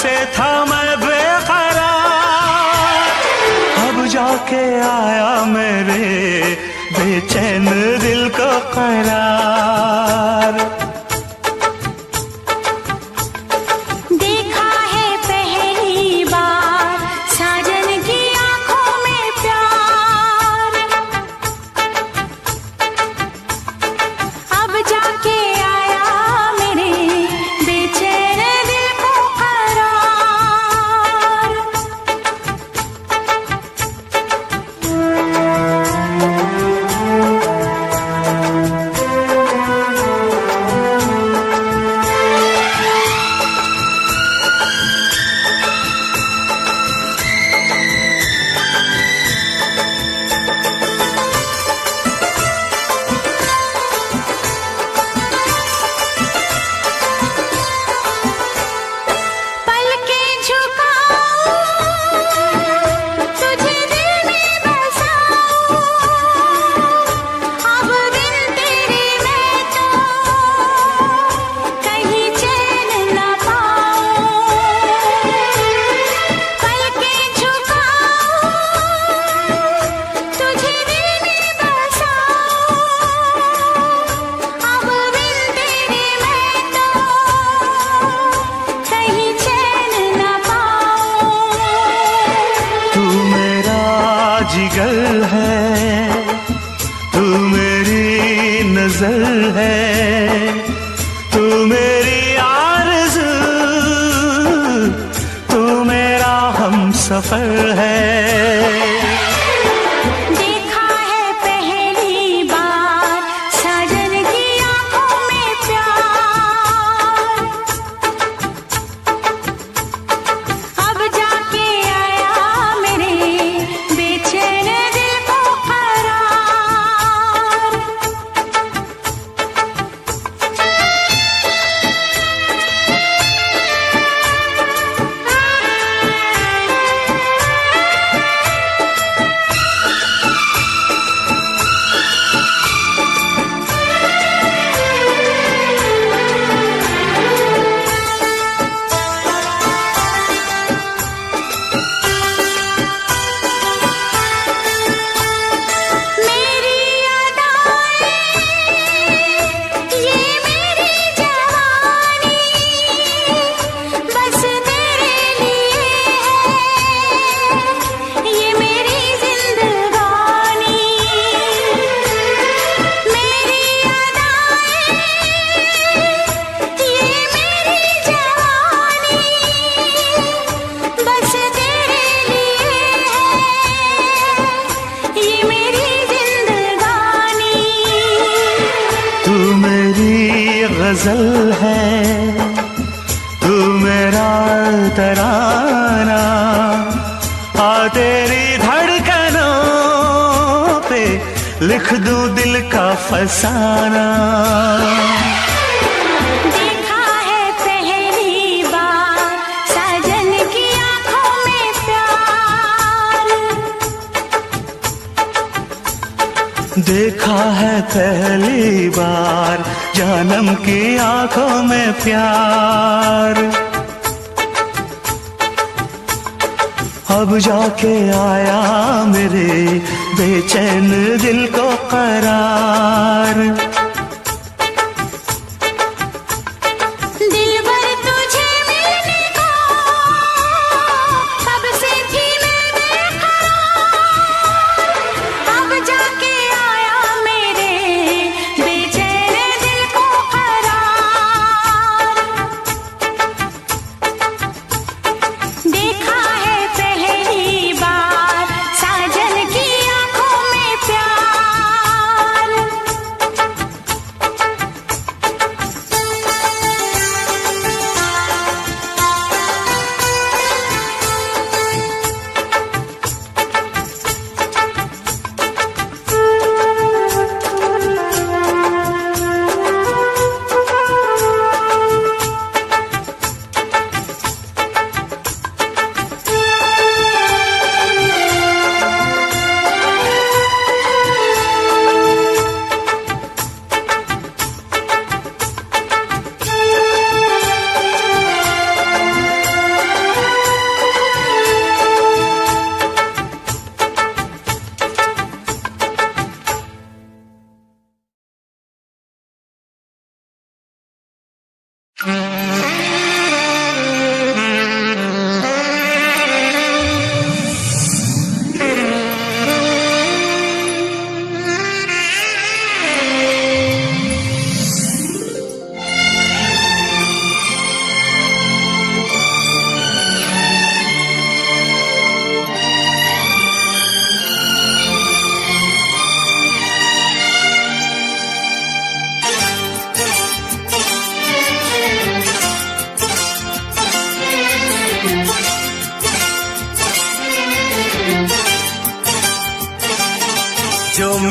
से था मैं बेकरार, अब जाके आया मेरे बेचैन दिल को करार। देखा है पहली बार साजन की आंखों में प्यार, अब जाके आया मेरे बेचैन दिल को करार। जिगर है तू मेरी नजर है, तू मेरी आरज़ू, तू मेरा हमसफर है। देखा है पहली बार साजन की आंखों में प्यार, अब जाके आया मेरे बेचैन दिल को करार। गजल है तू मेरा तराना, आ तेरी धड़कनों पे लिख दूं दिल का फसाना। देखा है पहली बार साजन की आंखों में प्यार, देखा है पहली बार जानम की आंखों में प्यार, अब जाके आया मेरे बेचैन दिल को करार। दिलबर तुझे मिलने को कब से थी मैं बेकरार, अब जाके आया मेरे बेचैन दिल को करार। देखा है पहली बार साजन की आंखों में प्यार,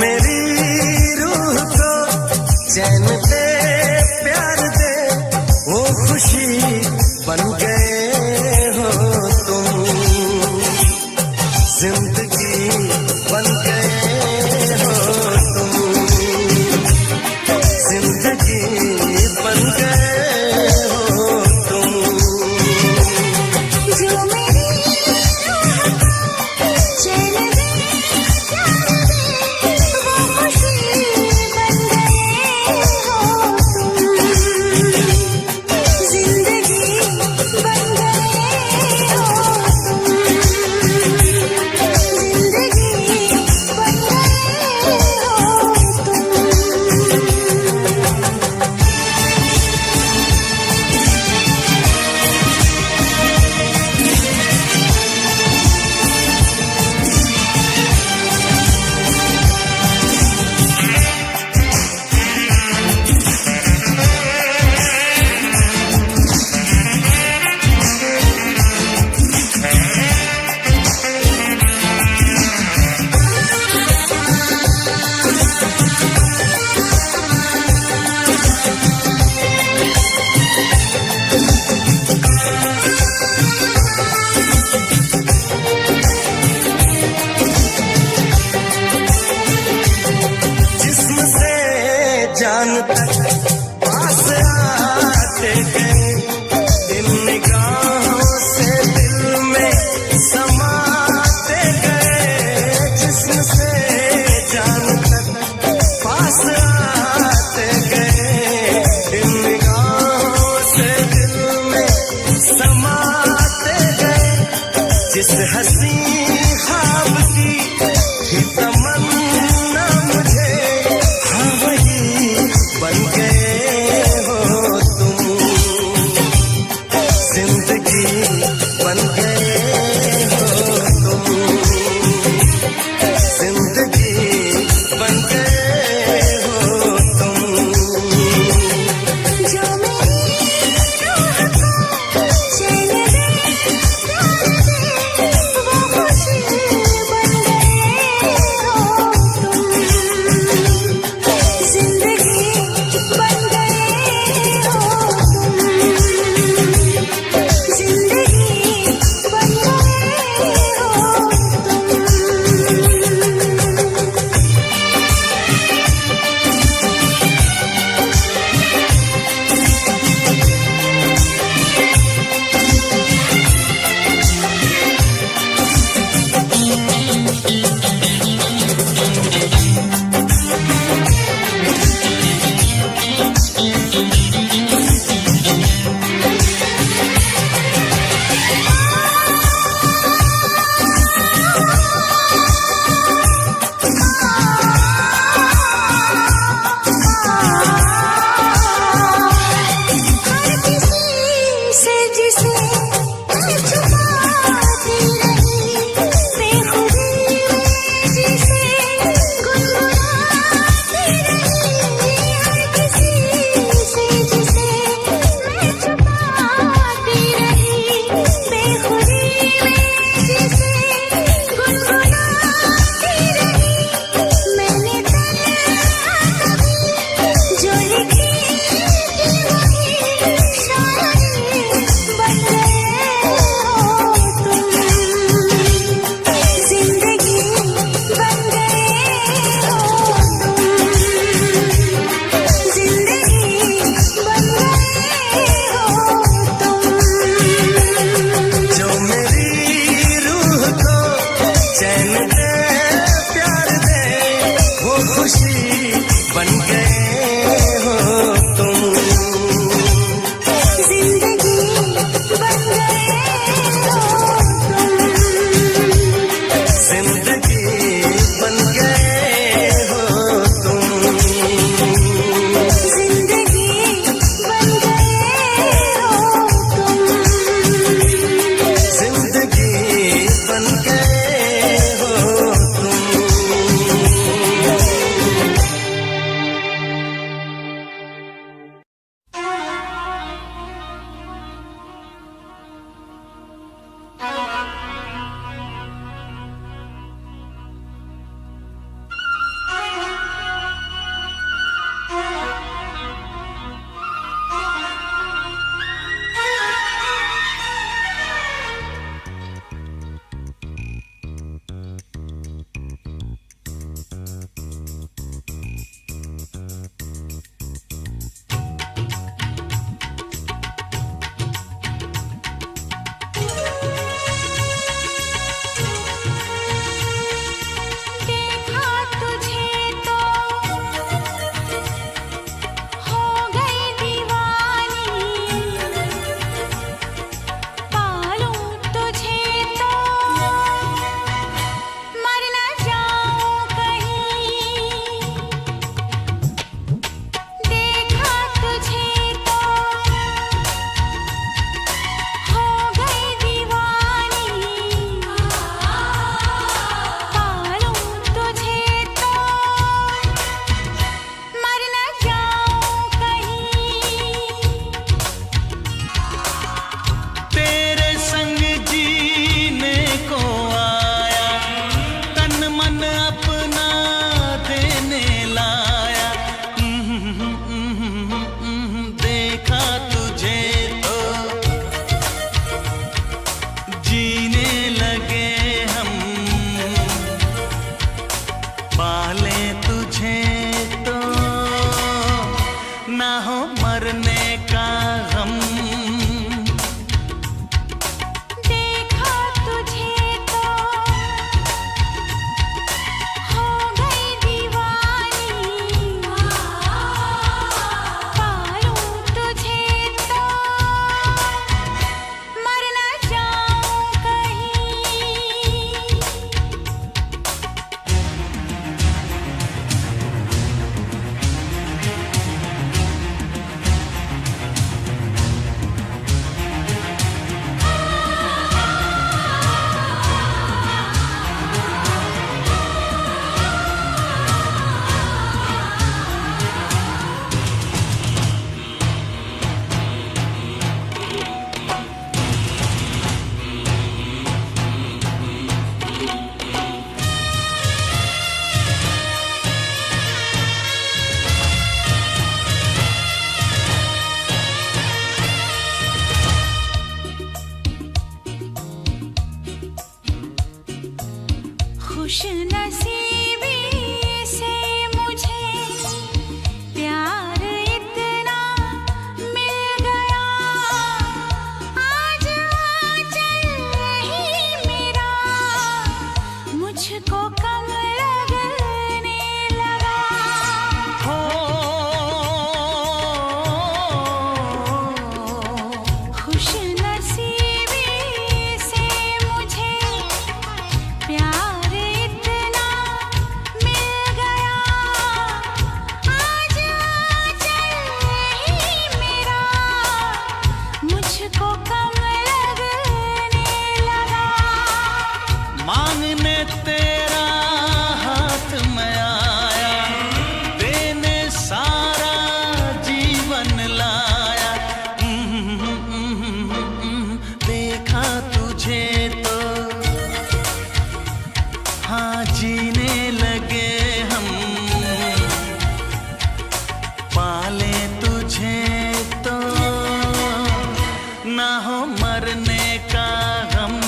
मेरी रूह को चैन दे प्यार दे वो खुशी बन गए हो तुम जिंदगी बन गए हो तुम जिंदगी बन गए हो तुम जो मेरी चैन दे प्यार दे वो खुशी बन गए हो तुम जिंदगी बन गए हो जान तक पास आते गए इन निगाहों से दिल में समाते गए जिस्म से जान तक पास आते गए इन निगाहों से दिल में समाते गए जिस हंसी ख्वाब की थी तमन्ना मुझे हाँ वही बन गए हो तुम जिंदगी बन गए हो तुम जिंदगी बन गए हो तुम जो मेरी रूह को चैन दे प्यार दे वो खुशी बन गए खुश नसीबी से मुझे प्यार इतना मिल गया, आज आंचल ही मेरा मुझको कम लगने लगा। हो खुश नसीबी से मुझे प्यार इतना मिल गया, आज आंचल ही मेरा मुझको कम लगने लगा। मांगने तेरा हाथ में आया, देने सारा जीवन लाया। देखा तुझे तो हाँ जीने लगे हम, पाले तुझे तो ना हो मरने का गम।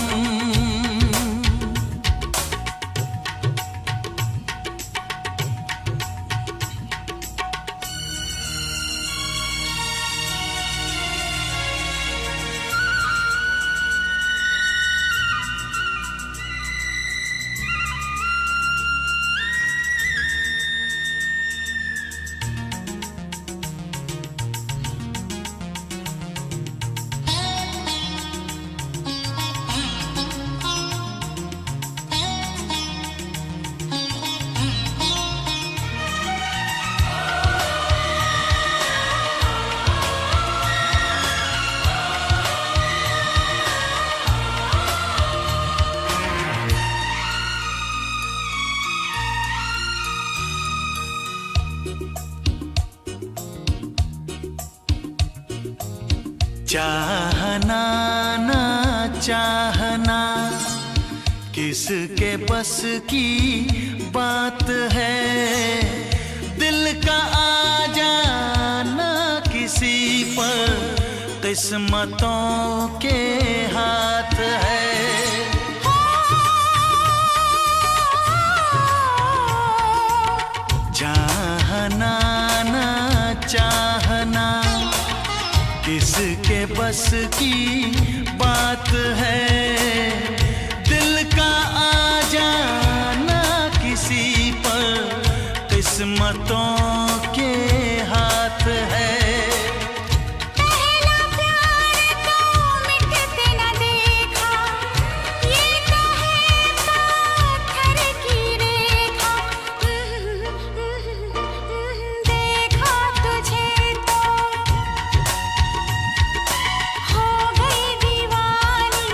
चाहना ना चाहना किसके बस की बात है, दिल का आ जाना किसी पर किस्मतों के हाथ है। चाहना ना चाहना किसके बस की बात है, दिल का आ जाना किसी पर किस्मतों के हाथ है। पहला प्यार तो मिटते न देखा, ये तो है पत्थर की रेखा। देखा तुझे तो हो गई दीवानी,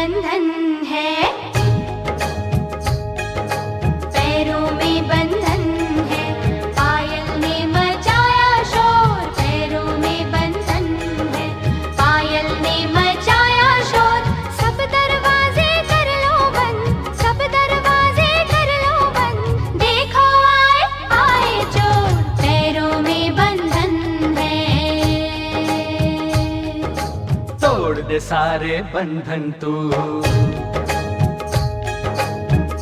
बंधन है, पैरों में बंधन है, पायल ने मचाया शोर, पैरों में बंधन है, पायल ने मचाया शोर, सब दरवाजे कर लो बंद, सब दरवाजे कर लो बंद, देखो आए आए चोर, पैरों में बंधन है। तोड़ दे सारे बंधन तू,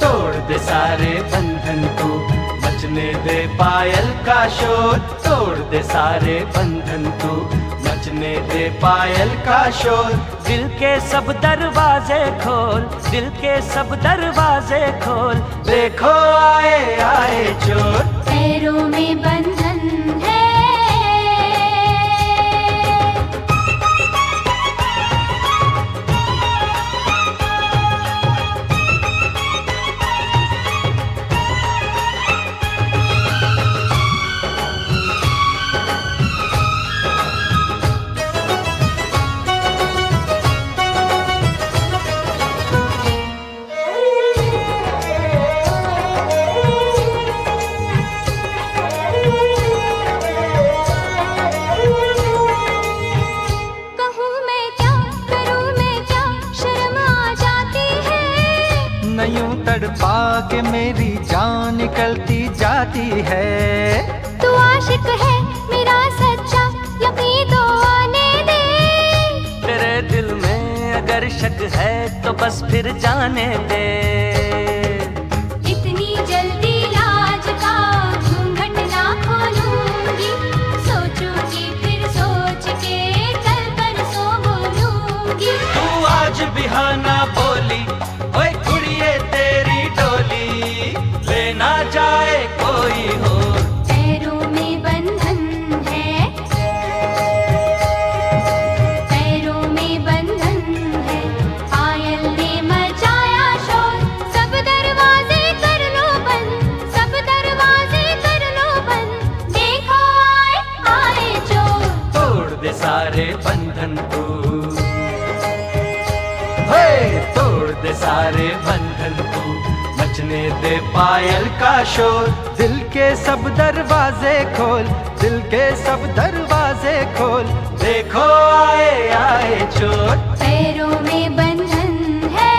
तोड़ दे सारे बंधन तू, मचने दे पायल का शोर, तोड़ दे सारे बंधन तू, मचने दे पायल का शोर, दिल के सब दरवाजे खोल, दिल के सब दरवाजे खोल, देखो आए आए चोर, पैरों में बंधन है। यूं तड़पा के मेरी जान निकलती जाती है, तू आशिक है मेरा सच्चा, यकीन तो आने दे, तेरे दिल में अगर शक है तो बस फिर जाने दे, इतनी जल्दी लाज का घूंघट ना खोलूंगी, सोचूंगी फिर सोच के कल परसों बोलूंगी, तू आज बिहाना बोली, ओए कुड़िए तेरी डोली, लेना जाए कोई हो, पैरों में बंधन है, पैरों में बंधन है, पायल ने मचाया शोर, सब दरवाजे कर लो बंद, सब दरवाजे कर लो बंद, देखो आए आए चोर, तोड़ दे सारे बंधन तू, हे तोड़ दे सारे बंधन तू, मचने दे पायल का शोर, दिल के सब दरवाजे खोल, दिल के सब दरवाजे खोल, देखो आए आए चोर, पैरों में बंधन है।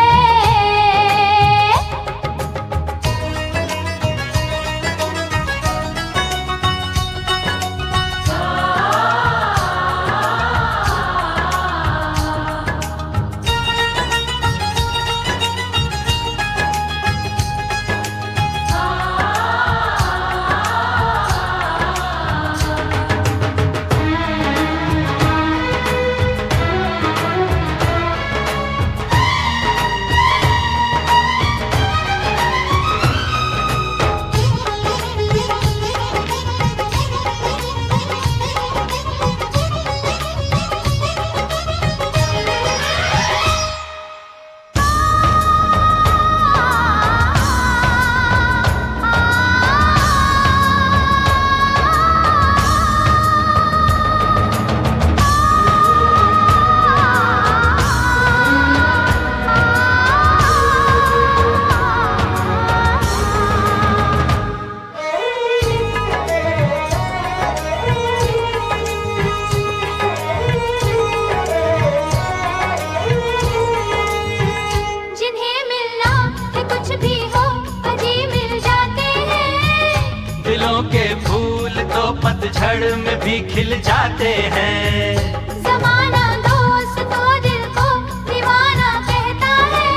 पतझड़ में भी खिल जाते हैं। ज़माना दोस्त तो दिल को दीवाना कहता है,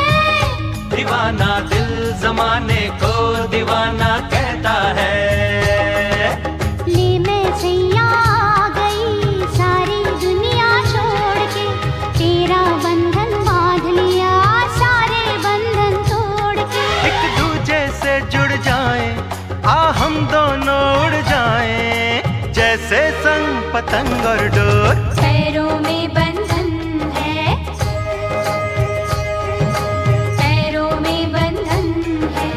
दीवाना दिल ज़माने को दीवाना कहता है। ले मैं सैया आ गई सारी दुनिया छोड़ के, तेरा बंधन बांध लिया सारे बंधन तोड़ के। एक दूजे से जुड़ जाएं, आ हम दोनों उड़ जाएं, जैसे संग पतंग और डोर। पैरों में बंधन है, पैरों में बंधन है,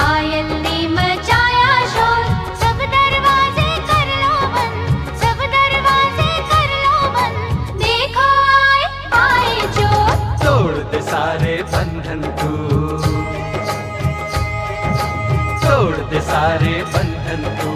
आयल ने मचाया शोर। सब दरवाजे कर लो बंद, सब दरवाजे कर लो बंद, देखो आए आए चोर। तोड़ दे सारे सारे बंधन तू,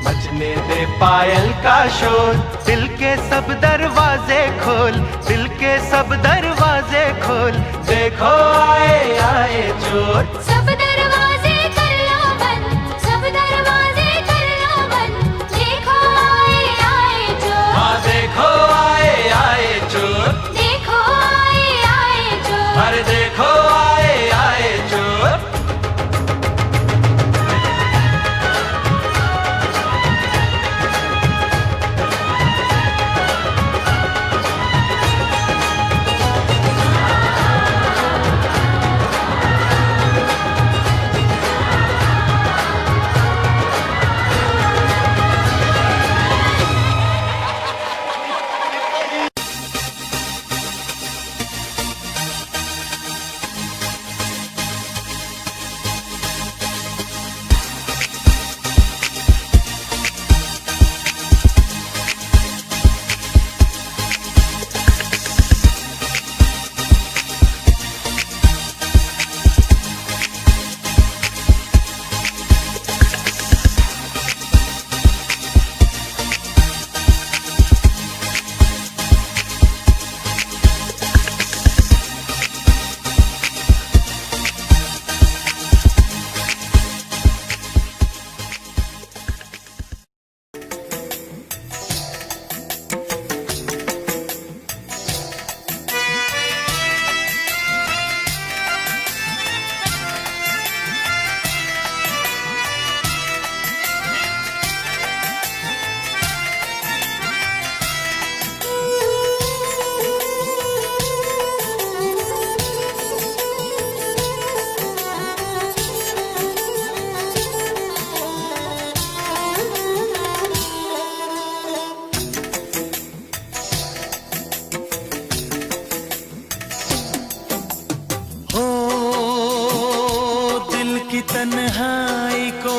बजने दे पायल का शोर। दिल के सब दरवाजे खोल, दिल के सब दरवाजे खोल, देखो आए आए चोर। सब दरवाजे कर लो बंद, सब दरवाजे कर लो बंद, देखो आए आए चोर। हाँ देखो आए आए चोर, देखो आए आए चोर। अरे देखो आए आए चोर। तन्हाई को,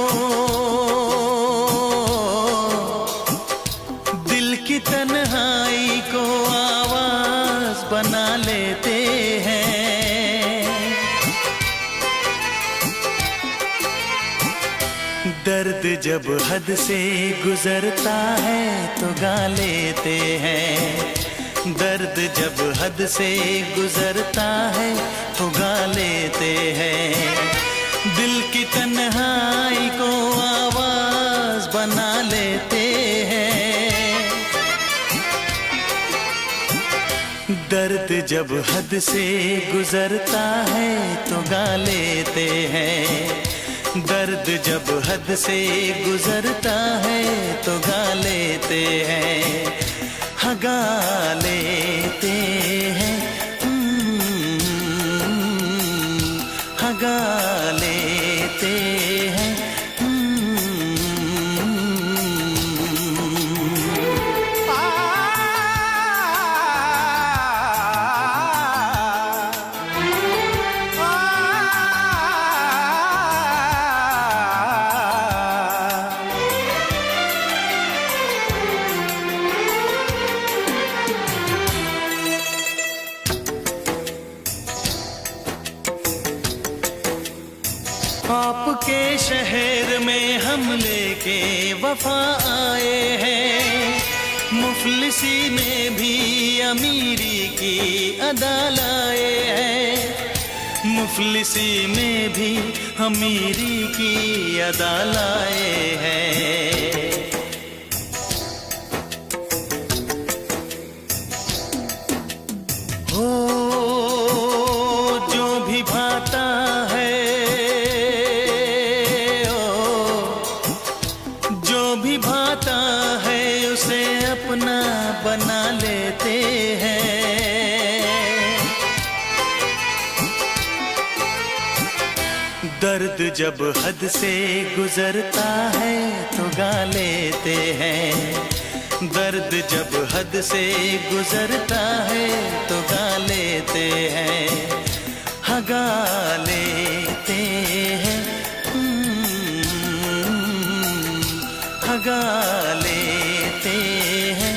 दिल की तन्हाई को आवाज बना लेते हैं। दर्द जब हद से गुजरता है तो गा लेते हैं। दर्द जब हद से गुजरता है तो गा लेते हैं। दिल की तन्हाई को आवाज बना लेते हैं। दर्द जब हद से गुजरता है तो गा लेते हैं। दर्द जब हद से गुजरता है तो गा लेते हैं। हाँ गा लेते हैं, हाँ गा लेते हैं। आपके शहर में हम लेके वफा आए हैं। मुफलिसी में भी अमीरी की अदा लाए हैं। मुफलिसी में भी अमीरी की अदा लाए हैं। हो जो भी भाता है, अपना बना लेते हैं। दर्द जब हद से गुजरता है तो गा लेते हैं। दर्द जब हद से गुजरता है तो गा लेते हैं। हाँ गा लेते हैं, हाँ गा लेते हैं।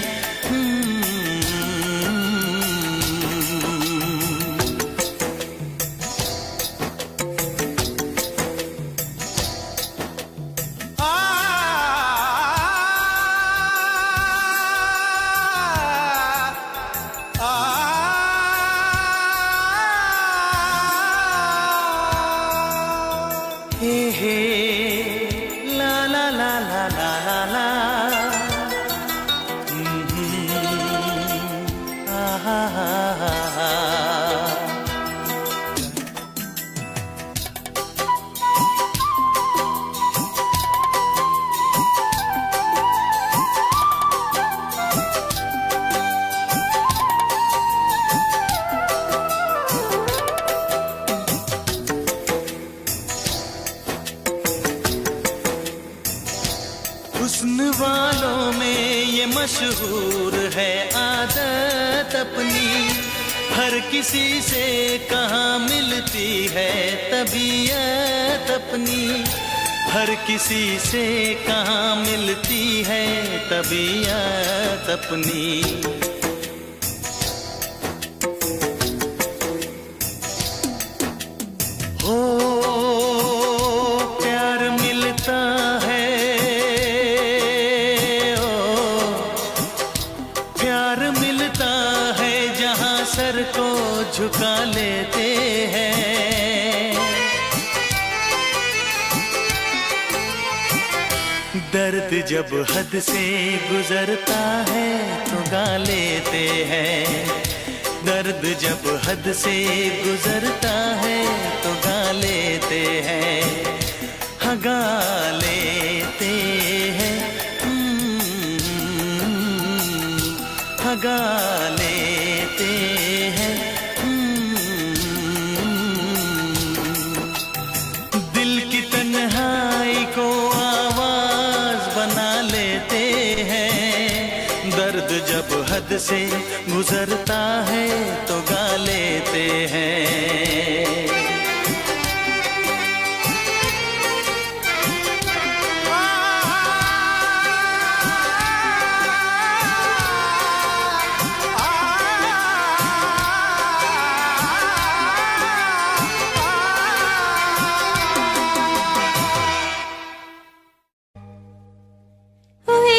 हुस्न वालों में ये मशहूर है आदत अपनी, हर किसी से कहाँ मिलती है तबीयत अपनी, हर किसी से कहाँ मिलती है तबीयत अपनी। हो प्यार मिलता है, सर को झुका लेते हैं। दर्द जब हद से गुजरता है तो गा लेते हैं, दर्द जब हद से गुजरता है तो गा लेते हैं, हाँ गा लेते हैं, हाँ गा लेते हैं। दिल की तन्हाई को आवाज बना लेते हैं, दर्द जब हद से गुजरता है तो गा लेते हैं। ओए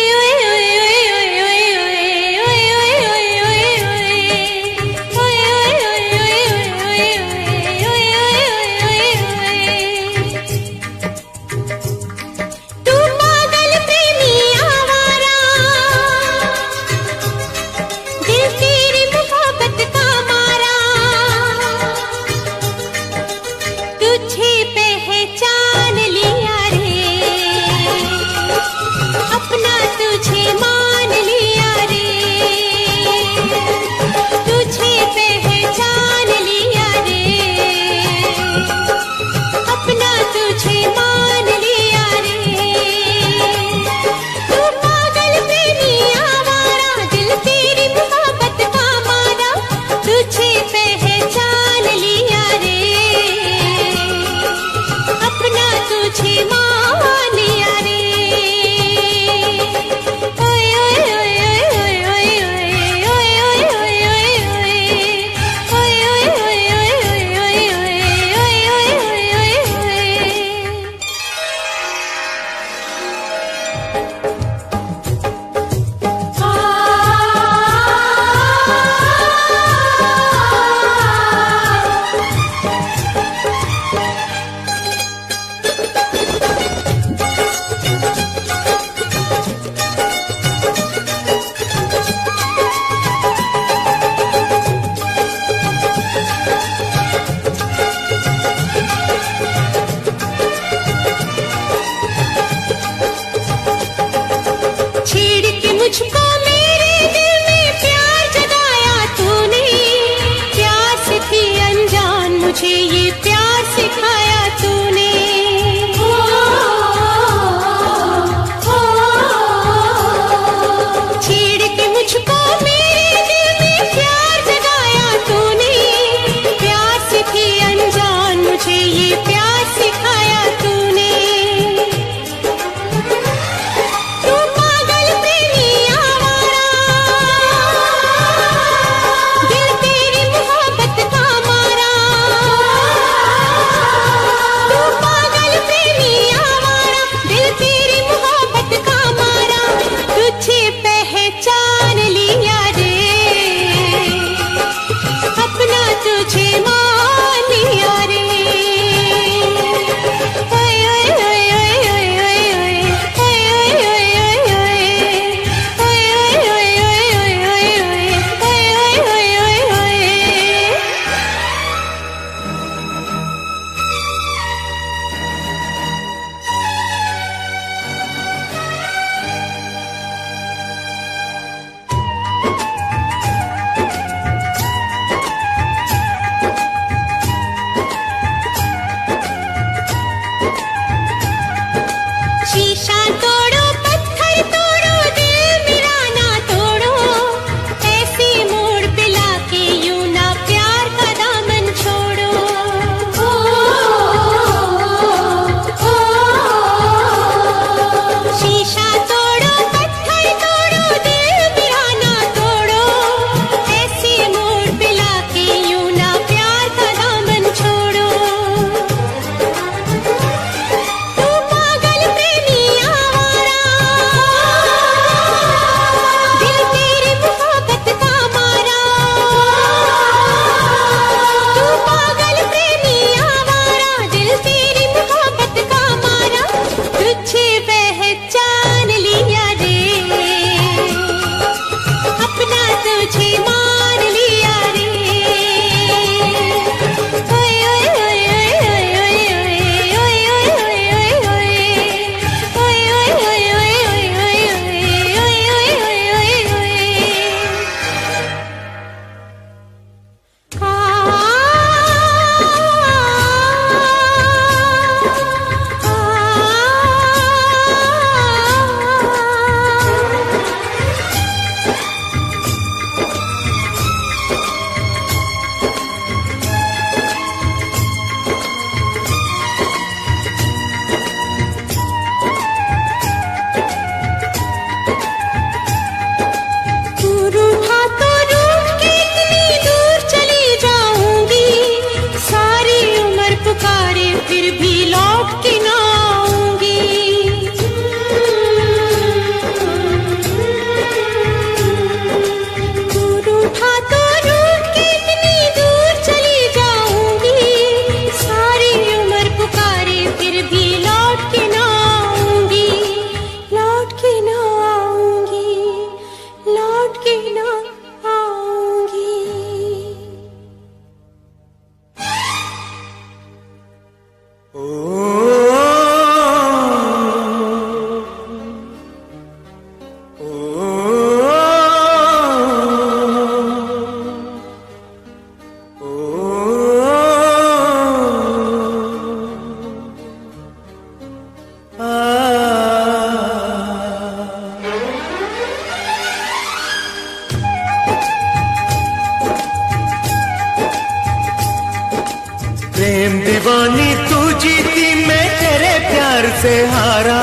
से हारा,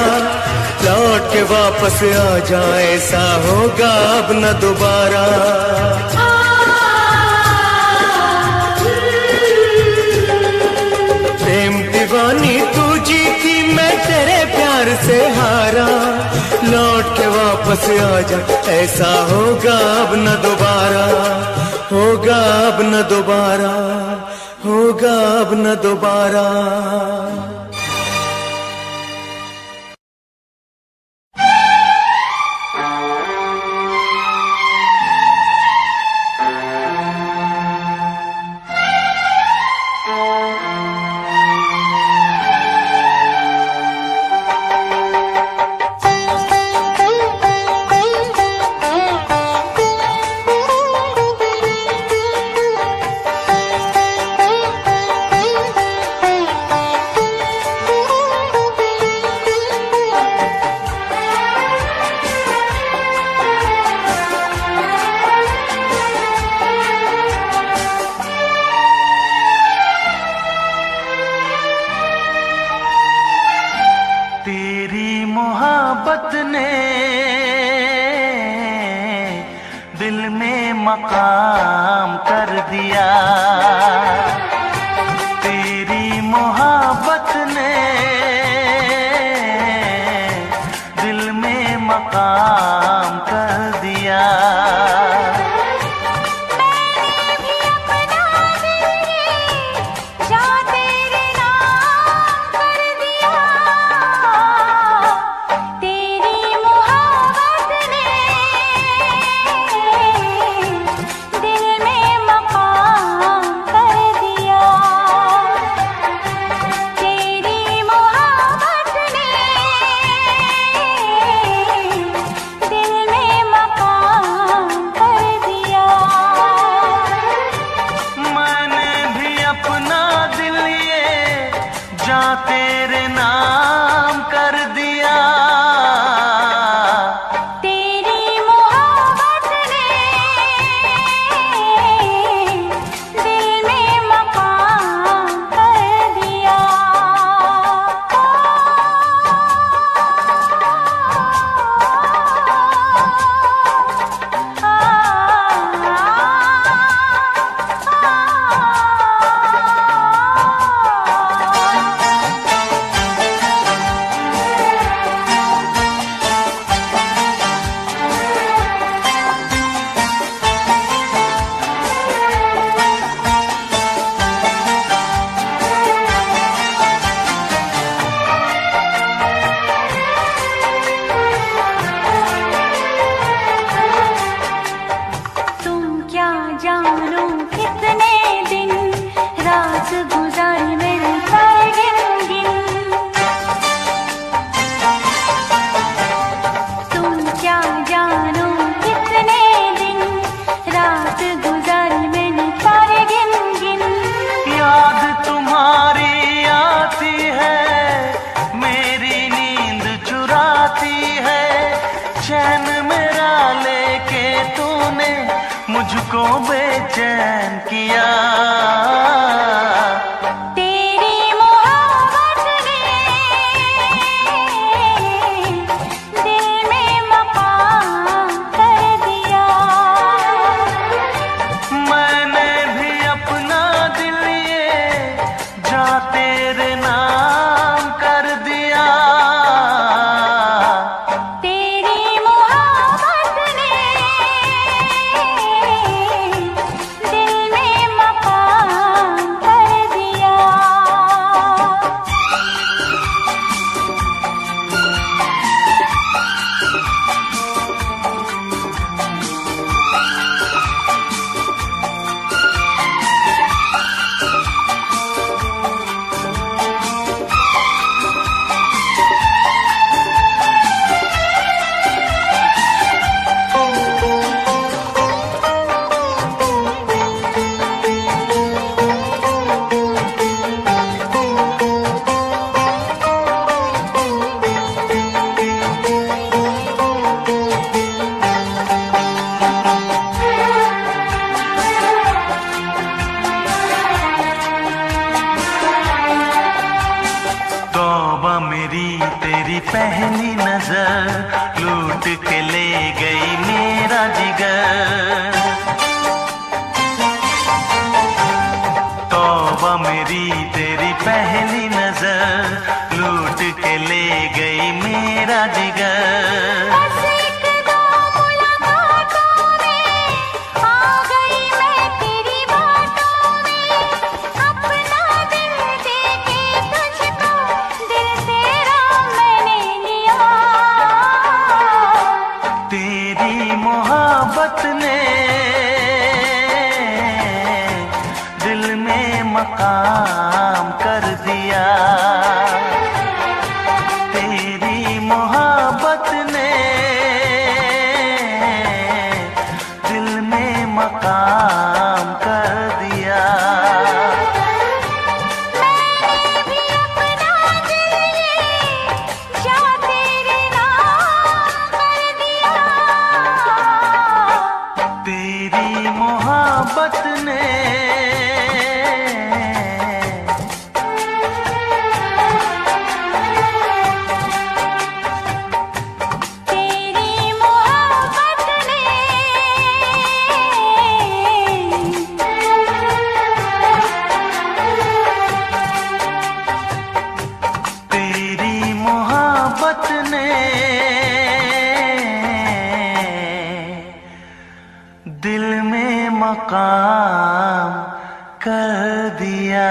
लौट के वापस आ जाए, ऐसा होगा अब न दोबारा। प्रेम दीवानी तू जीती, मैं तेरे प्यार से हारा, लौट के वापस आ जा, ऐसा होगा अब न दोबारा, होगा अब न दोबारा, होगा अब न दोबारा। मोहब्बत ने दिल में मकाम कर दिया, तेरी मोहब्बत ने दिल में मकाम कर दिया। तेरे नाम कर दिया, तेरी मोहब्बत ने दिल में मकाम कर दिया। जानो कितने दिन रात गुजारी मेरे सारे गिन तुम क्या जानो कितने दिन रात गुजारी मैंने सारे गिन याद तुम्हारी आती है, मेरी नींद चुराती है, चैन मेरा लेके तूने मुझको बेचैन किया। तेरी मोहब्बत ने दिल में मकाम कर दिया, मैंने भी अपना दिल ये जा तेरे नाम कर दिया। तेरी मोहब्बत ने दिल में मकाम तेरी पहली नजर लूट के ले गई मेरा जिगर। तौबा मेरी तेरी पहली नजर लूट के ले गई मेरा जिगर। मोहब्बत ने दिल में मकाम कर दिया। तेरी मोहब्बत ने दिल में मकाम कर दिया। मोहब्बत ने तेरी मोहब्बत ने तेरी मोहब्बत ने दिल में मकाम कर दिया।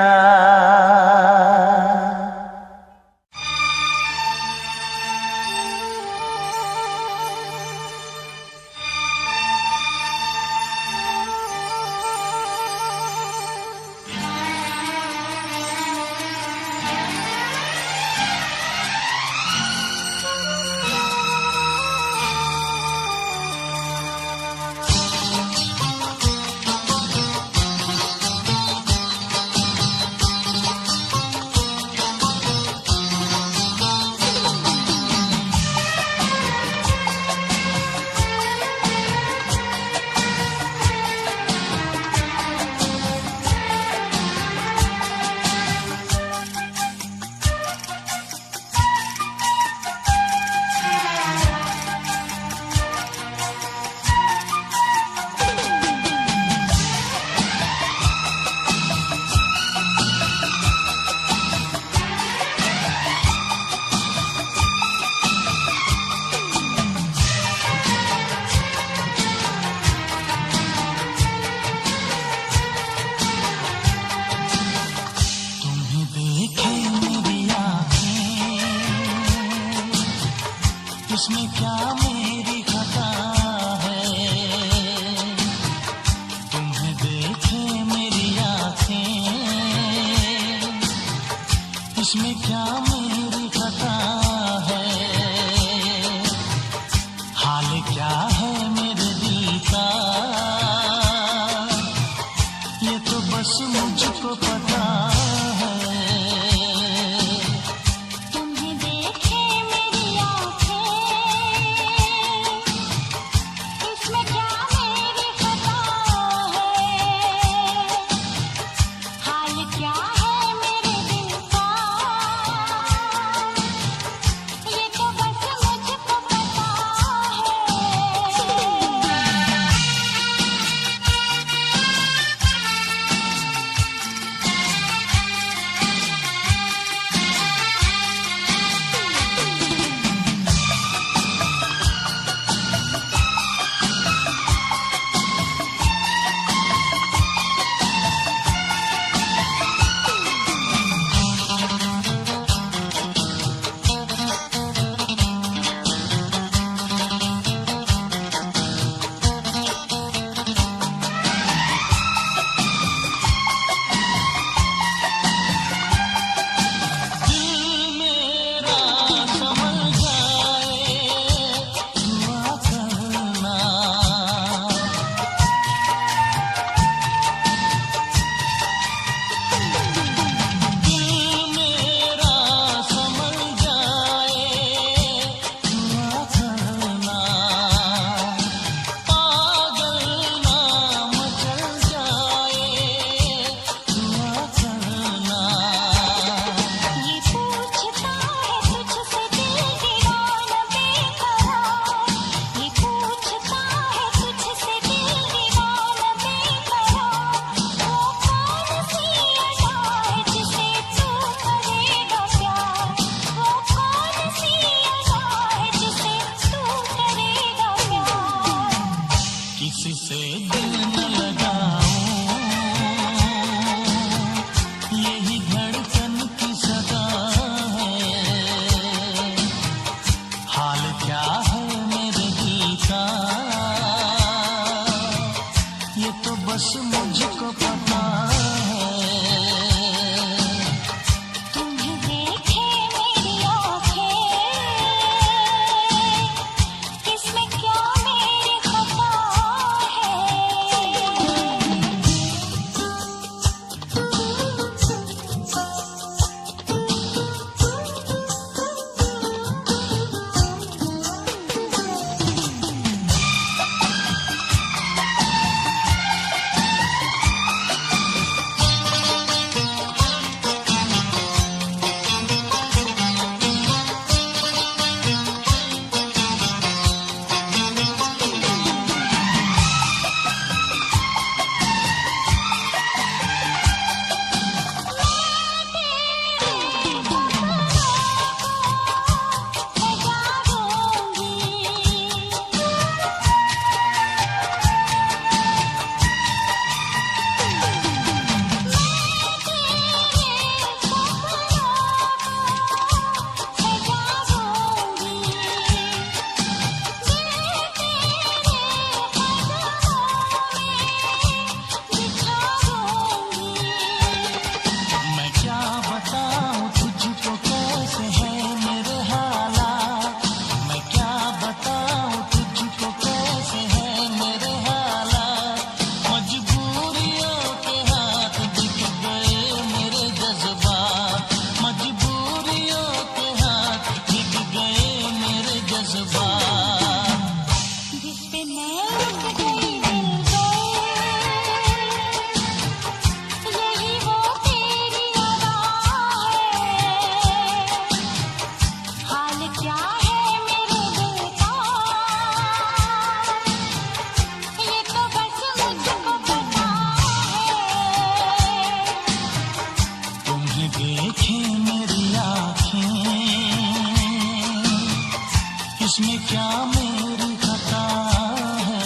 इसमें क्या मेरी खता है, तुम्हें देखे मेरी आँखें, इसमें क्या मेरी खता है, हाल क्या है मेरे दिल का, ये तो बस मुझको पता है। मुझको पता है। तुम्हें देखे मेरी आँखें, इसमें क्या मेरी खता है। मैं क्या बताऊं तुझको कैसे है मेरे हालात, मैं क्या बताऊं तुझको कैसे है मेरे हालात। मजबूरियों के हाथ बिक गए मेरे जज्बात, मजबूरियों के हाथ बिक गए मेरे जज्बात। जिस पे मैं उठ गई दिल गए, यही वो तेरी अदा है। हाल क्या है मेरे दिल का, ये तो बस मुझको पता है। तुम्हें देखे मेरी आँखें, इसमें क्या मेरी खता है।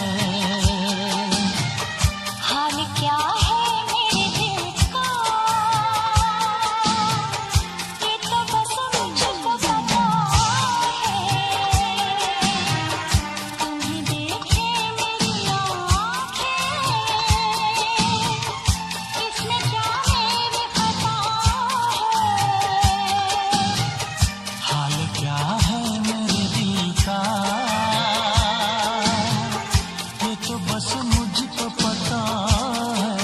हाल क्या है मेरे दिल का, ये तो बस मुझको पता है। तुम्हें देखे मेरी आँखें, इसमें क्या मेरी खता है। हाल क्या है मेरे दिल का, ये तो बस मुझको पता है।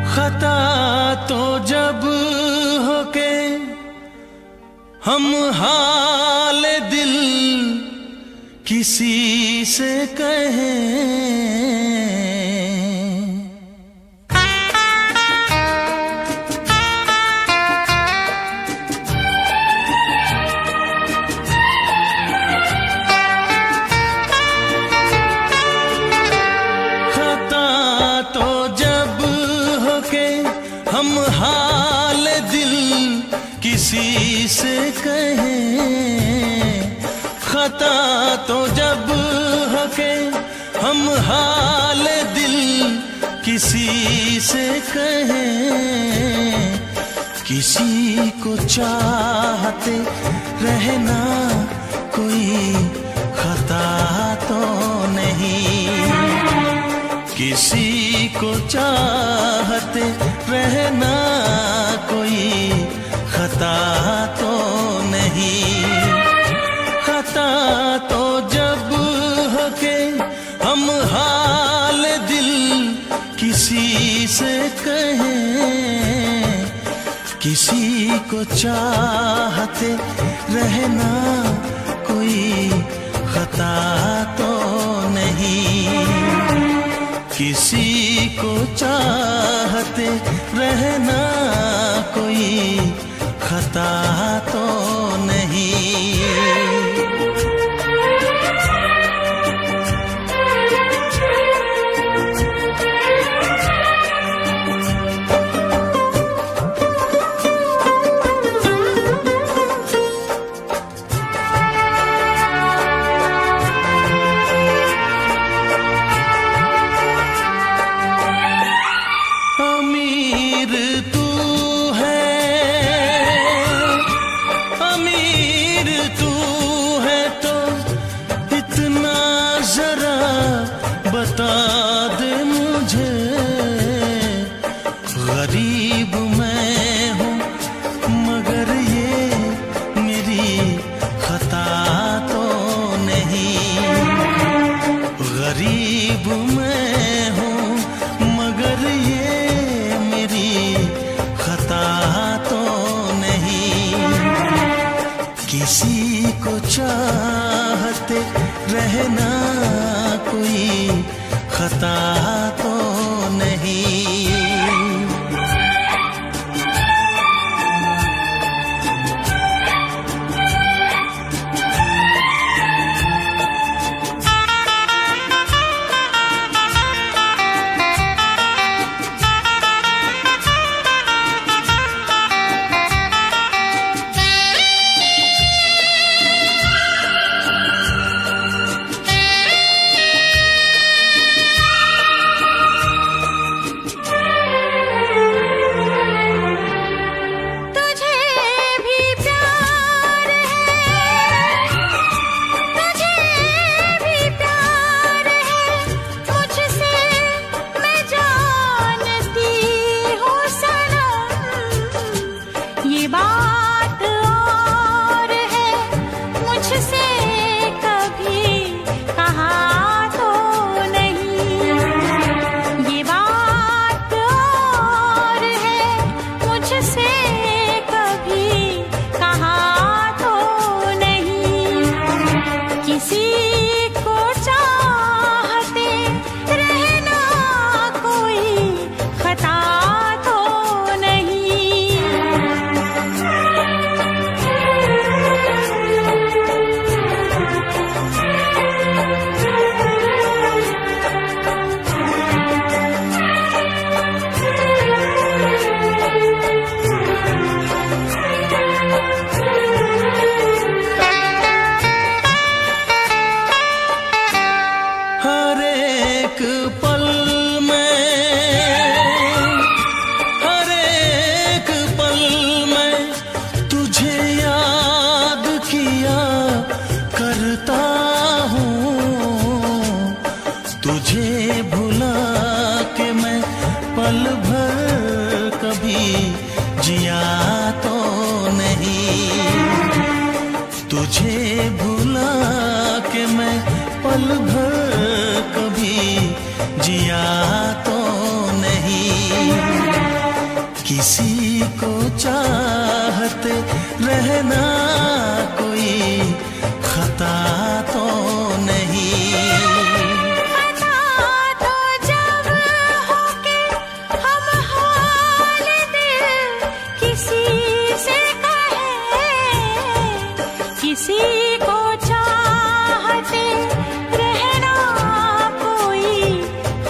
खता तो जब हो के हम हाल दिल किसी से कहें, खता तो जब हो के हम हाल दिल किसी से कहें, खता तो जब हो के हम हाल दिल किसी से कहें। किसी को चाहते रहना कोई खता तो नहीं, किसी को चाहते रहना कोई खता तो नहीं। खता तो जब हो के हम हाल दिल किसी से कहें, किसी को चाहते रहना कोई खता तो नहीं, किसी को चाहते रहना कोई खता तो नहीं। अमीर तू है किसी को चाहते रहना कोई खता तो नहीं। किसी को चाहते रहना कोई खता तो नहीं। खता तो जब हो के हम हाल दिल किसी से कहे, किसी को चाहते रहना कोई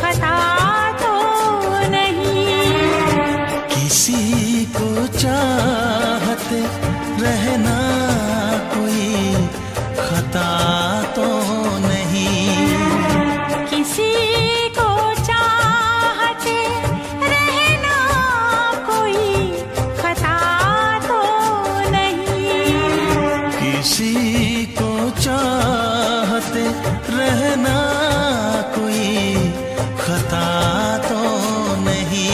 खता तो नहीं। किसी को चाहते रहना कोई खता तो नहीं। किसी को चाहते रहना कोई खता तो नहीं। किसी को चाहते रहना कोई खता तो नहीं।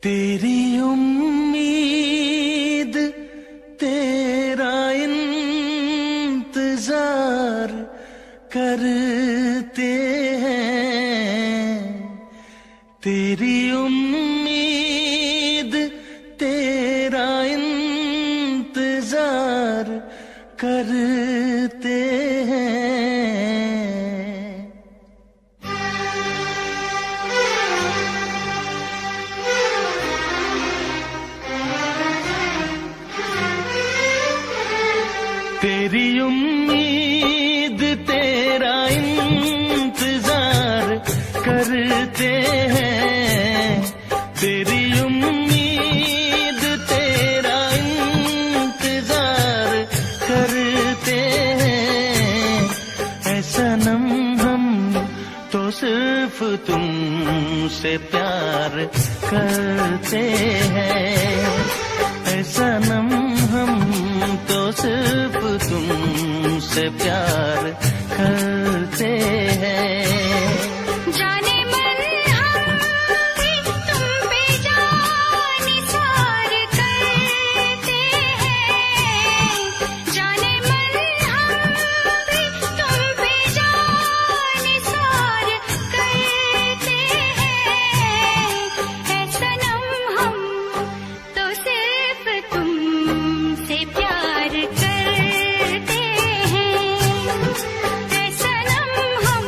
तेरी उम्मीद तेरा इंतजार करते हैं, तेरी उम्मीद तेरा इंतजार करते हैं। तेरी उम्मीद तेरा इंतजार करते हैं, तेरी उम्मीद तेरा इंतजार करते हैं। ऐ सनम हम तो सिर्फ तुमसे प्यार करते हैं, ऐ सनम हम तो सिर्फ तुमसे प्यार करते हैं। जाने मन हम भी तुम पे जान निसार करते हैं, जाने मन हम भी तुम पे जान निसार करते हैं। ऐ सनम हम तो सिर्फ तुमसे प्यार करते हैं, ऐ सनम हम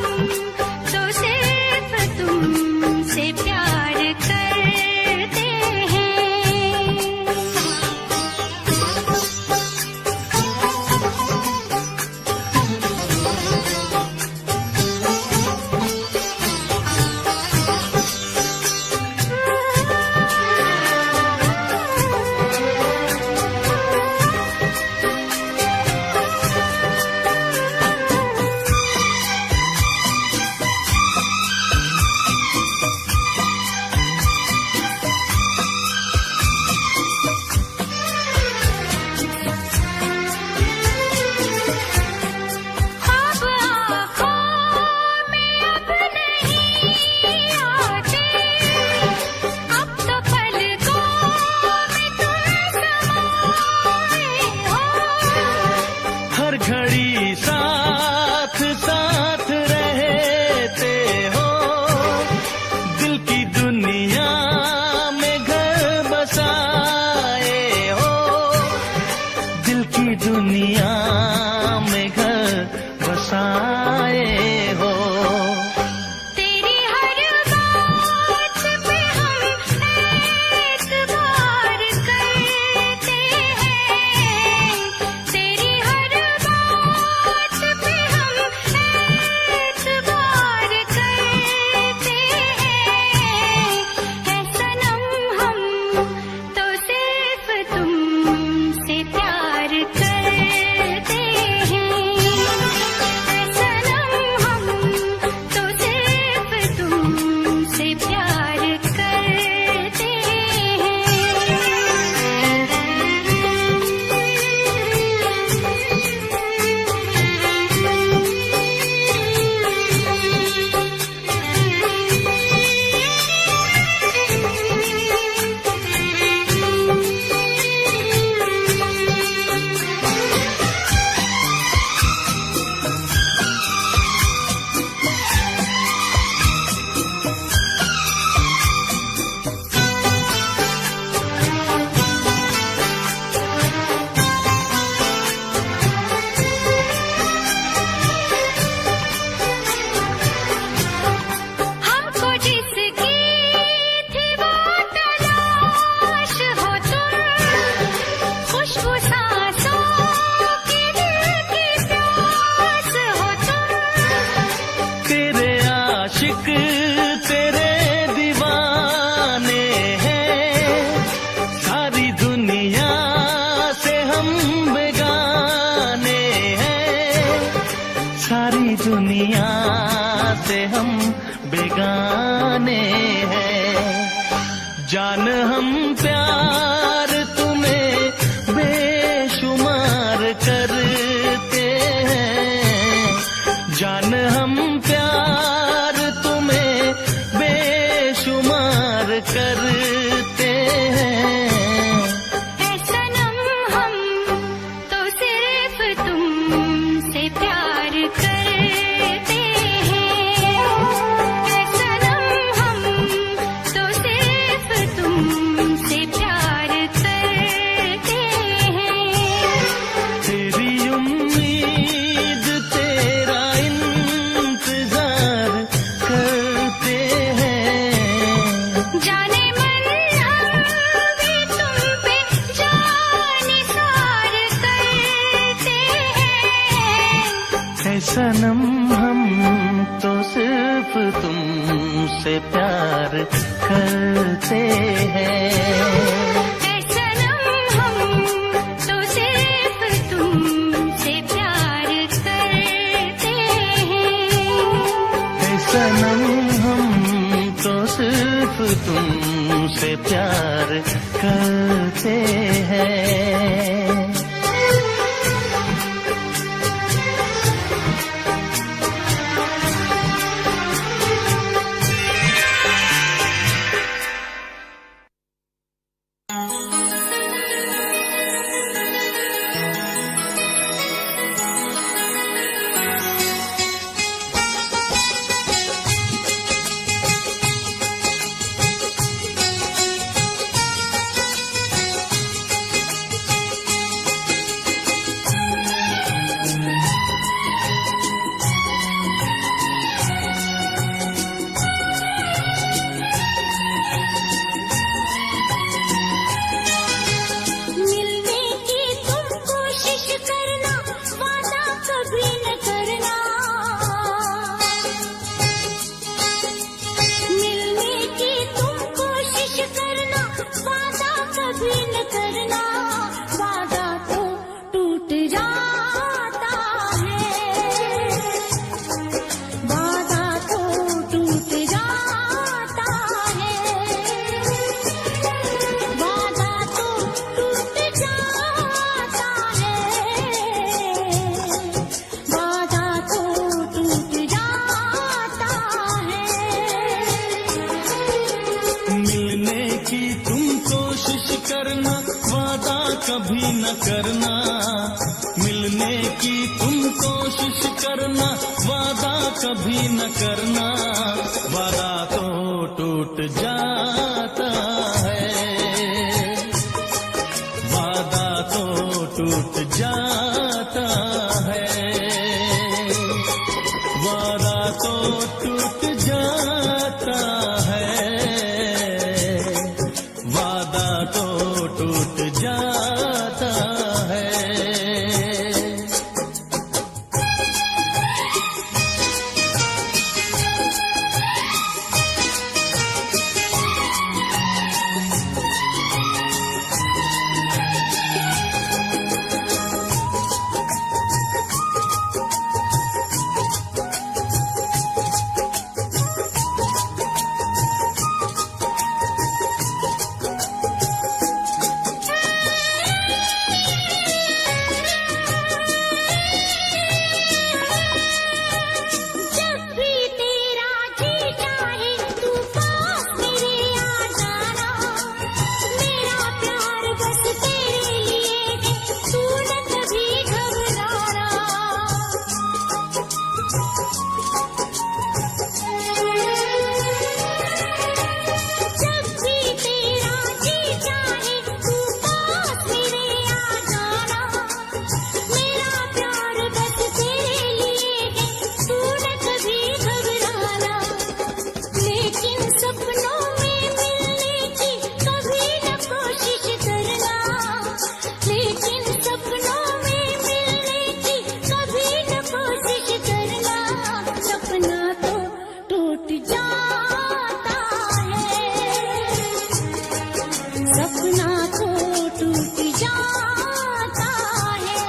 हर घड़ी साथ साथ रहते हो, दिल की दुनिया में घर बसाए हो, दिल की दुनिया में घर बसाए हो। तेरी हर बात पे हम एतबार करते हैं, तेरी हर बात पे हम एतबार करते हैं। है सनम हम तो सिर्फ तुमसे प्यार करते हैं, है सनम हम तो सिर्फ तुमसे प्यार करते हमको जिसकी थी वो तलाश हो तुम, खुशबू सांसों की दिल की प्यास हो तुम। तेरे आशिक तेरे दीवाने हैं, सारी दुनिया से हम बेगाने हैं, सारी दुनिया से हम बेगाने हैं। जान हम प्यार तुम्हें बेशुमार करते हैं, जान हम प्यार तुम्हें बेशुमार करते हैं। है सनम हम तो सिर्फ तुमसे प्यार करते हैं, है सनम हम तो सिर्फ तुमसे प्यार करते हैं। तेरी उम्मीद तेरा इंतजार करते हैं, जाने मन हम भी तुम पे जानिसार करते हैं। है सनम हम तो सिर्फ तुमसे प्यार करते हैं, है सनम हम तो सिर्फ तुमसे प्यार करते हैं। है सनम हम तो सिर्फ तुमसे प्यार करते हैं। कभी न करना, मिलने की तुम कोशिश करना, वादा कभी न करना, वादा तो टूट जाता है, वादा तो टूट जाता है, वादा तो टूट जाता है, वादा तो टूट जाता है। जब भी तेरा जी चाहे तू पास मेरे आ जाना, मेरा प्यार बस तेरे लिए है, तू न कभी घबराना। जब भी तेरा जी चाहे तू पास मेरे आ जाना, मेरा प्यार बस तेरे लिए है, तू न कभी घबराना। लेकिन सपनों में मिलने की कभी न कोशिश करना, लेकिन सपनों में मिलने की कभी न कोशिश करना, सपना तो टूट जाता है, सपना तो टूट जाता है,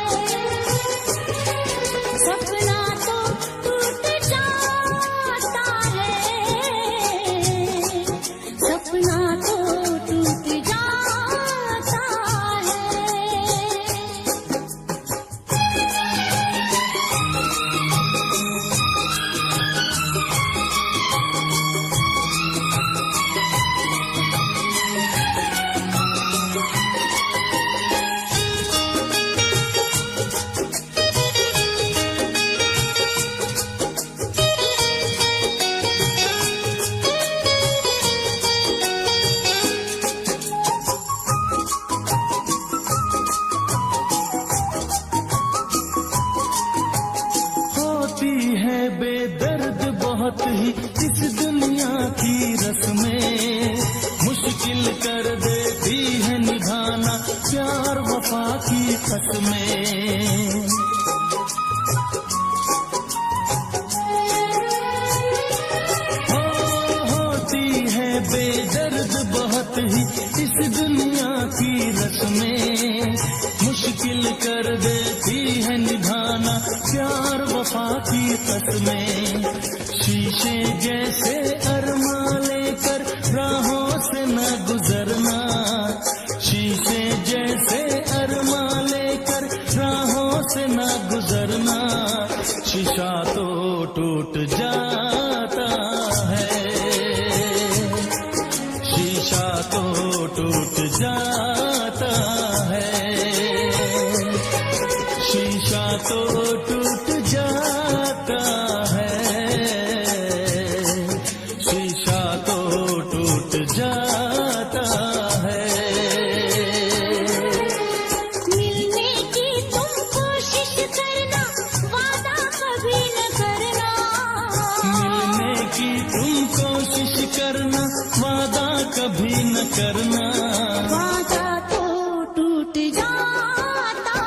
सपना तो टूट जाता है, सपना तो टूट जाता है। होती है बेदर्द बहुत ही इस दुनिया की रस्में, मुश्किल कर देती है निभाना प्यार वफा की कसमें। होती है बेदर्द बहुत ही इस दुनिया की रस्में, मुश्किल कर देती है निभाना प्यार वफा की कसमें। शीशे जैसे अरमा लेकर राहों से न गुजरना, शीशे जैसे अरमा लेकर राहों से न गुजरना, शीशा तो टूट जाता है, शीशा तो टूट जाता है, शीशा तो टूट जाता है, शीशा तो टूट जाता है। मिलने की तुम कोशिश करना, वादा कभी न करना, मिलने की तुम कोशिश करना, वादा कभी न करना, वादा तो टूट जाता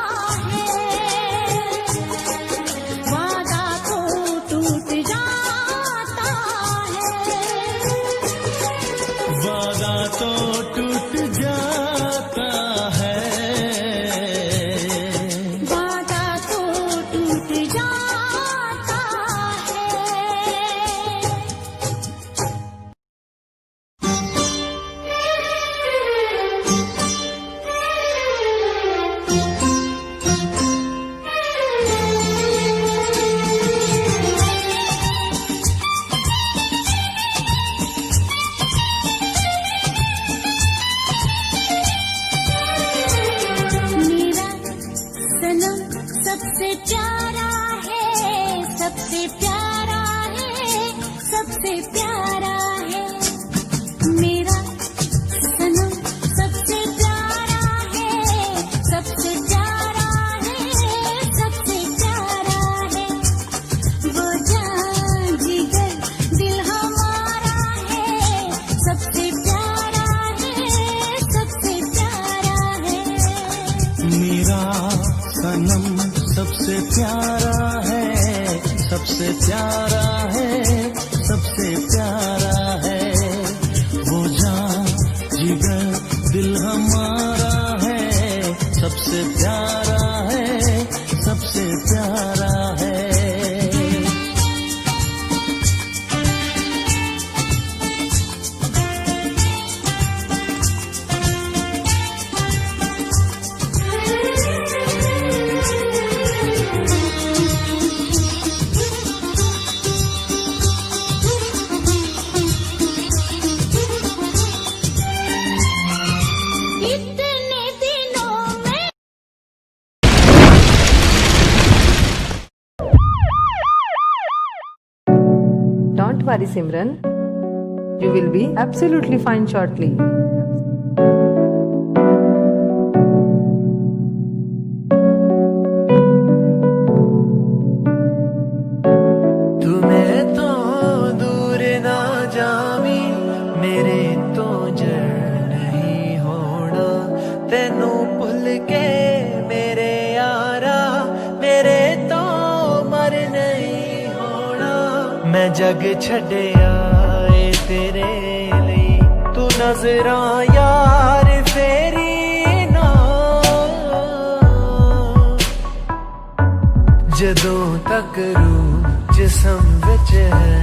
है, वादा तो टूट जाता है, वादा तो टूट जाता है, वादा तो टूट जाता है। प्यारा है, सबसे प्यारा है, सबसे प्यारा है मेरा सनम, सबसे प्यारा है, सबसे प्यारा है, सबसे प्यारा है वो जान जिगर दिल हमारा है, सबसे प्यारा है, सबसे प्यारा है मेरा सनम सबसे प्यारा है, सबसे प्यारा है, सबसे प्यारा है वो जान जिगर दिल हमारा है, सबसे प्यारा है, सबसे प्यारा है इतने दिनों में Don't worry, Simran. You will be absolutely fine shortly. तुम्हें तो दूर ना जावी मेरे तो जड़ नहीं होना तेनू भुल के मेरे यारा मेरे तो मर नहीं होना मैं जग छड्डिया ए तेरे ਲਈ तू नजरां यार फेरी ना ਜਦੋਂ ਤੱਕ रूह जिसम विच है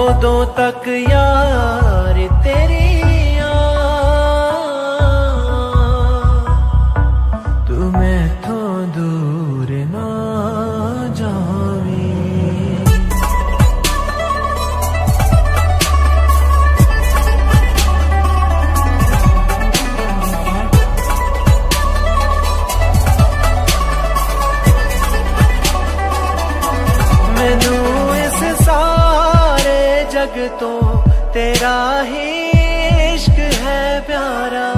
उदों तक यार तेरिया तू मैथों दूर ना जावी मैनू इस सारे जग तो तेरा ही इश्क है प्यारा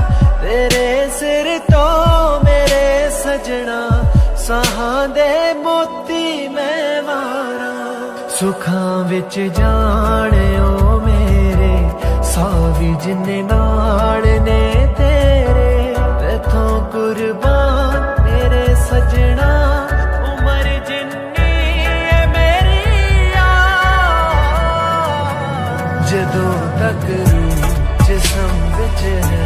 तेरे सिर तो मेरे सजना साहां दे मोती मैं वारा सुखां विच जाने ओ मेरे सावी जिन्ने नाल ने तेरे तेथों कुर्बान मेरे सजना उमर जिन्नी है मेरी जदों तक रूह जिसम विच है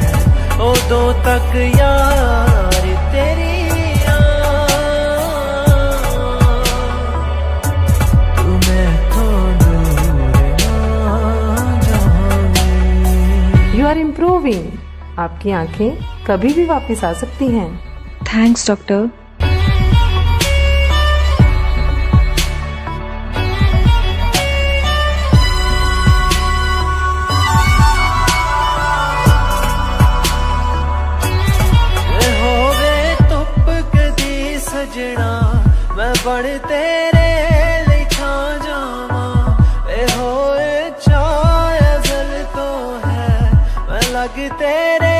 उदों तक यार तेरी तू मैथों दूर ना जावी You are improving. आपकी आंखें कभी भी वापस आ सकती हैं. Thanks doctor. होवे धुप कदी सजना मैं बड़ तेरे ਲਈ ਛਾਂ ਜਾਵਾਂ ਇਹ ਹੋਏ ਚਾਹ ਅਜ਼ਲ ਤੋਂ ਹੈ मैं लग तेरे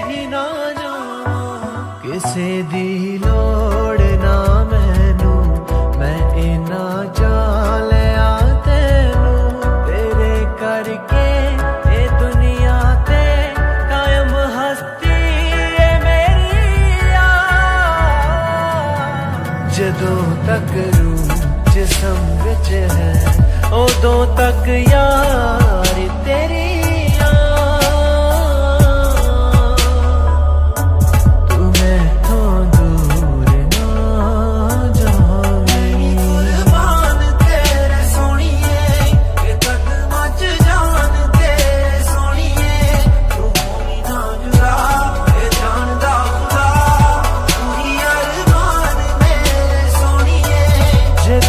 ही ना जावां ਕਿਸੇ ਦੀ ਲੋੜ ਨਾ ਮੈਨੂੰ ਮੈਂ ਇਨਾ ਚਾਹ ਲਿਆ ਤੈਨੂੰ ਤੇਰੇ ਕਰਕੇ ਇਹ ਦੁਨੀਆ ਤੇ ਕਾਇਮ ਹਸਤੀ ਏ ਮੇਰੀ ਆ ਜਦੋਂ ਤੱਕ रूह जिसम विच है उदों तक यार तेरी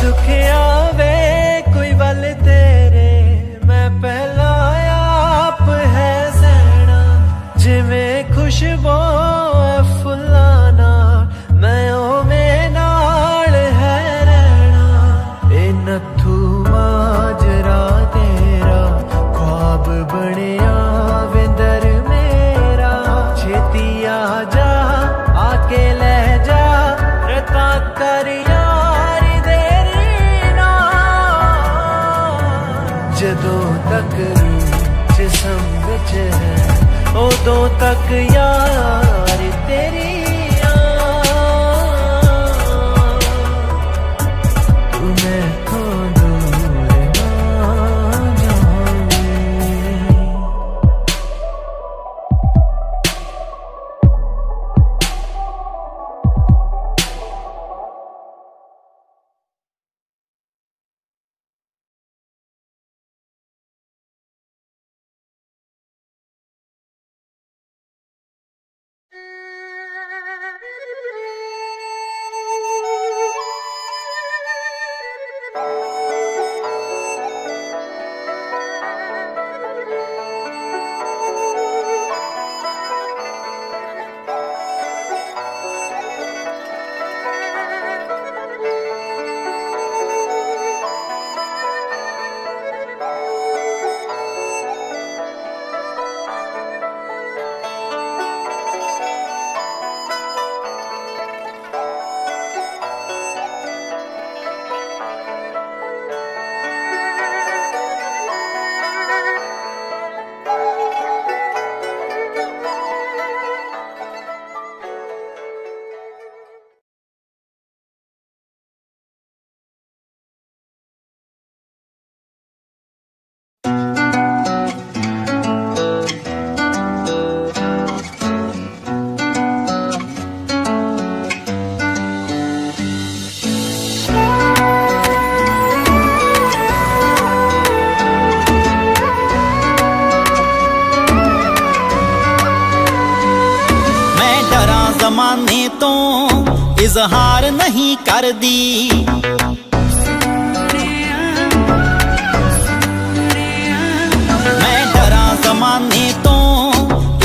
दुखिया वे कोई बल तेरे मैं पहला आया इजहार नहीं करदी। मैं डरा ज़माने तो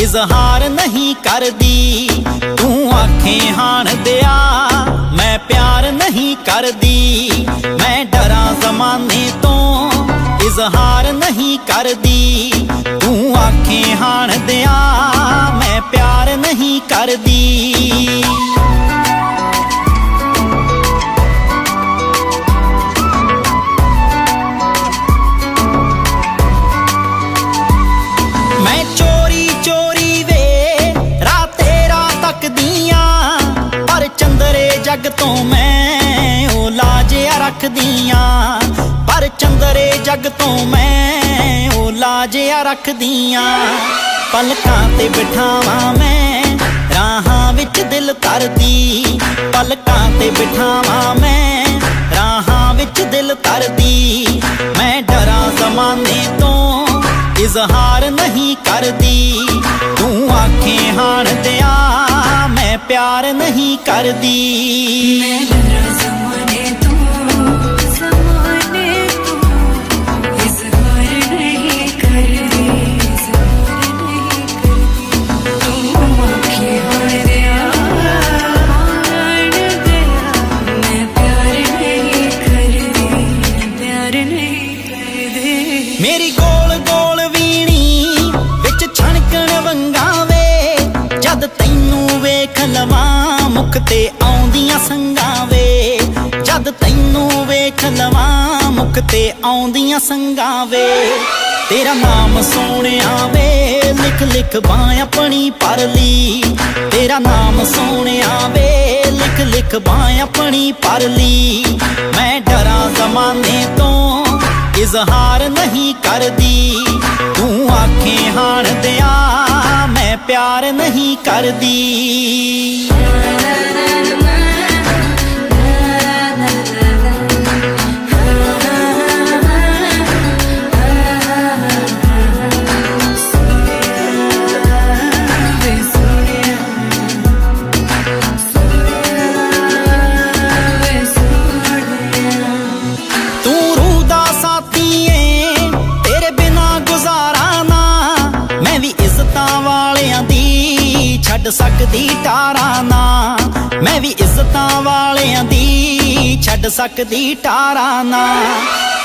इजहार नहीं करदी। तू आखें हाण दिया मैं प्यार नहीं करदी। मैं डरा ज़माने तो इजहार नहीं करदी। तू आखें हाण दिया मैं प्यार नहीं करदी। मैं चोरी चोरी वे राते रात तक दियां, पर चंदरे जग तो मैं ओ लाजिया रख दियां। पर चंदरे जग तो मैं ओ लाजिया रख दियां। पलकां ते बिठावां मैं राहां विच दिल तरदी। पलकां ते बिठावां मैं राहां विच दिल तरदी। मैं डरा ज़माने तो इजहार नहीं करदी। तू आखें हाण दिया मैं प्यार नहीं करदी। मैं डरा ज़माने तो इज़हार नहीं करदी। इज़हार नहीं करदी। तू आखें हाण दिया मैं प्यार नहीं करदी। प्यार नहीं करदी। मेरी गोल गोल वीणी विच छणकण वंगावे, जद तैनू वेख लवां मुख ते आउंदियां संगां वे। जद तैनू वेख लवां मुख ते आउंदियां संगां वे। तेरा नाम सोहणिया वे लिख लिख बां अपनी परली। तेरा नाम सोहणिया वे लिख लिख बां अपनी परली। मैं डरा ज़माने तो इजहार नहीं करदी। तू आखें हाण दिया मैं प्यार नहीं करदी। तू रूह दा साथी ऐ तेरे बिना गुजारा ना। मैं भी इज्जतां वालियां दी छड्ड सकदी टारा ना। मैं भी इज्जतां वालियां दी छड्ड सकदी टारा ना।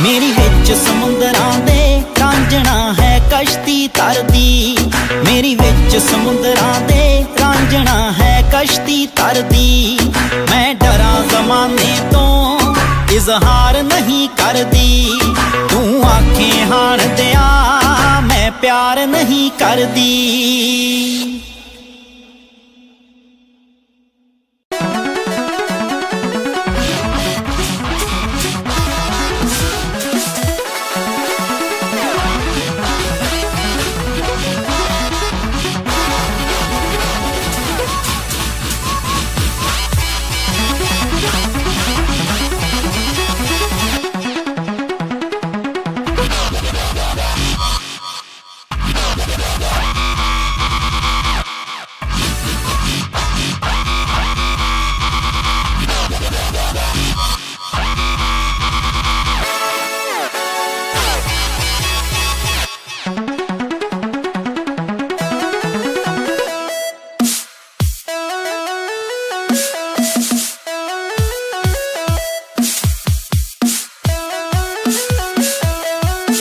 मेरी विच समुंदरां दे रांझणा है कश्ती तरदी। मेरी विच समुंदरां दे रांझणा है कश्ती तरदी। मैं डरा ज़माने तो इजहार नहीं करदी। तू आखें हाण दिया मैं प्यार नहीं करदी।